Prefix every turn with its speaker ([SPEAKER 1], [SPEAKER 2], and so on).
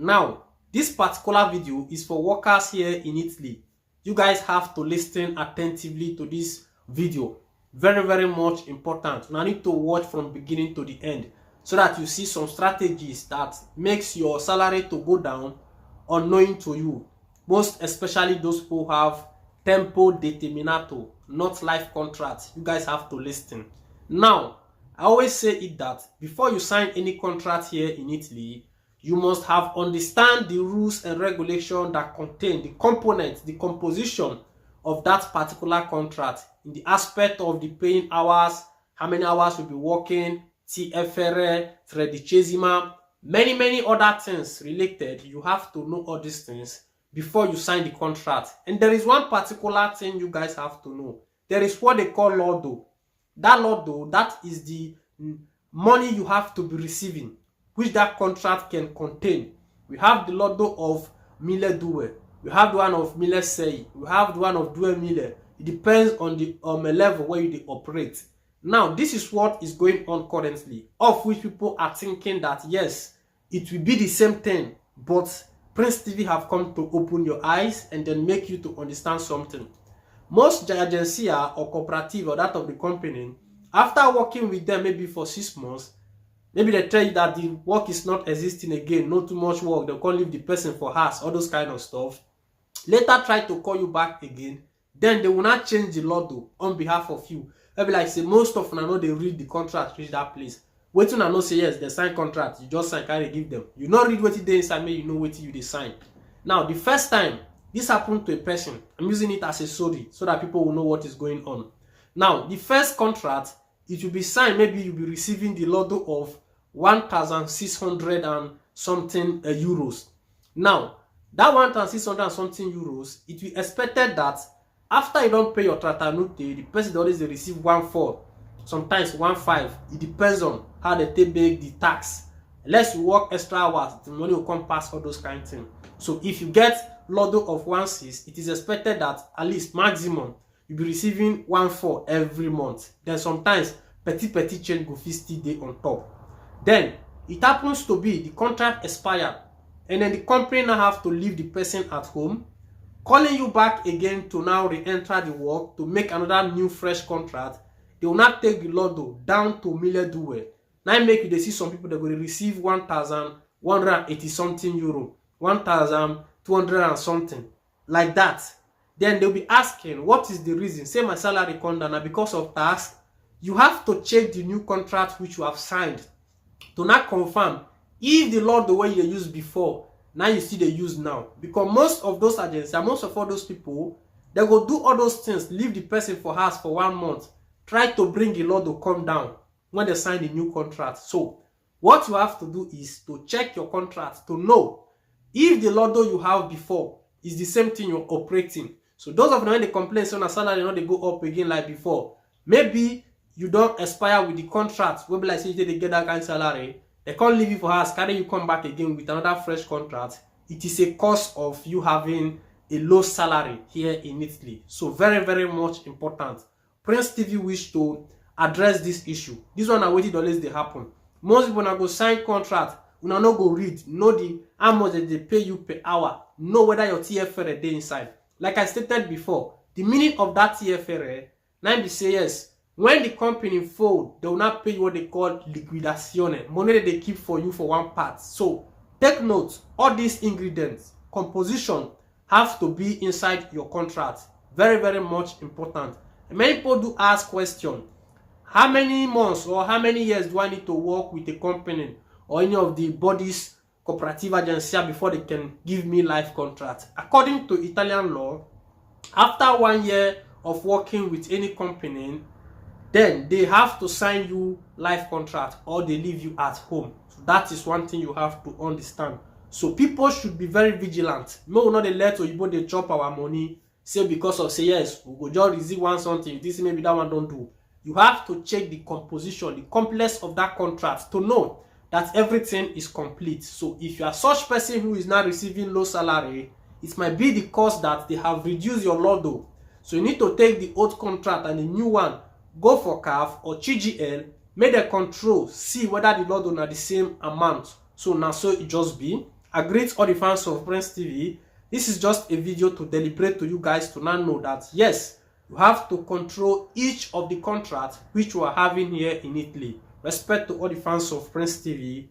[SPEAKER 1] Now, this particular video is for workers here in Italy. You guys have to listen attentively to this video. Very much important. Now, I need to watch from beginning to the end so that you see some strategies that makes your salary to go down unknowing to you. Most especially those who have tempo determinato, not life contract. You guys have to listen. Now, I always say it that before you sign any contract here in Italy, you must have understand the rules and regulations that contain the components, the composition of that particular contract in the aspect of the paying hours, how many hours you'll be working, TFR, tredicesima, many other things related. You have to know all these things before you sign the contract. And there is one particular thing you guys have to know. There is what they call lordo. That lordo, that is the money you have to be receiving, which that contract can contain. We have the lordo of 1002, we have the one of 1006, we have the one of 2000. It depends on the level where you operate. Now, this is what is going on currently, of which people are thinking that yes, it will be the same thing, but Prince TV have come to open your eyes and then make you to understand something. Most agencia or cooperative or that of the company, after working with them maybe for 6 months, maybe they tell you that the work is not existing again, not too much work, they can't leave the person for house, all those kind of stuff. Later try to call you back again, then they will not change the lotto on behalf of you. Maybe like say most of them know they read the contract reach that place. Waiting and know say yes, they sign contract, you just sign, carry give them. You not read what they inside me, you know what you they sign. Now the first time this happened to a person, I'm using it as a story so that people will know what is going on. Now the first contract, it will be signed, maybe you'll be receiving the lotto of 1,600 and something euros. Now that 1,600 and something euros, it will be expected that after you don't pay your tratanute, the person always receive 1,400, sometimes 1,500. It depends on how they take the tax. Unless you work extra hours, the money will come past all those kind of things. So if you get lotto of 1,600, it is expected that at least maximum you'll be receiving 1,400 every month. Then sometimes petty change go 50 day on top. Then it happens to be the contract expired, and then the company now have to leave the person at home, calling you back again to now re-enter the work to make another new fresh contract. They will not take the lotto down to 1002. Now make you they see some people that will receive 1,180 something euro, 1,200 and something, like that. Then they'll be asking, what is the reason? Say my salary come down because of tax. You have to check the new contract which you have signed to not confirm if the lotto way you used before, now you see they use now. Because most of those agencies, most of all those people, they go do all those things, leave the person for house for 1 month, try to bring the lotto come down when they sign the new contract. So what you have to do is to check your contract to know if the lotto you have before is the same thing you're operating. So those of them when they complain, so na salary you know they go up again like before. Maybe you don't expire with the contract. Maybe like say they get that kind of salary, they can't leave you for house, carry you come back again with another fresh contract. It is a cause of you having a low salary here in Italy. So very much important. Prince TV wish to address this issue. This one are waiting always they happen. Most people now go sign contract, una no go read, know the how much they pay you per hour, know whether your TFR is inside. Like I stated before, the meaning of that TFR, now be say yes. When the company fold, they will not pay you what they call liquidazione, money that they keep for you for one part. So take note, all these ingredients, composition have to be inside your contract. Very much important. And many people do ask question, how many months or how many years do I need to work with a company or any of the bodies, cooperative agency before they can give me life contract? According to Italian law, after 1 year of working with any company, then they have to sign you life contract or they leave you at home. So that is one thing you have to understand. So people should be very vigilant. No, not they let or they chop our money, say because of say yes, we go just receive one something, this maybe that one don't do. You have to check the composition, the complex of that contract to know that everything is complete. So if you are such person who is not receiving low salary, it might be the cause that they have reduced your lotto. So you need to take the old contract and the new one, go for CAF or CGL, make the control, see whether the lotto are the same amount. So now so it just be. I greet all the fans of Prince TV. This is just a video to deliberate to you guys to now know that yes, you have to control each of the contracts which we are having here in Italy. Respect to all the fans of Prince TV.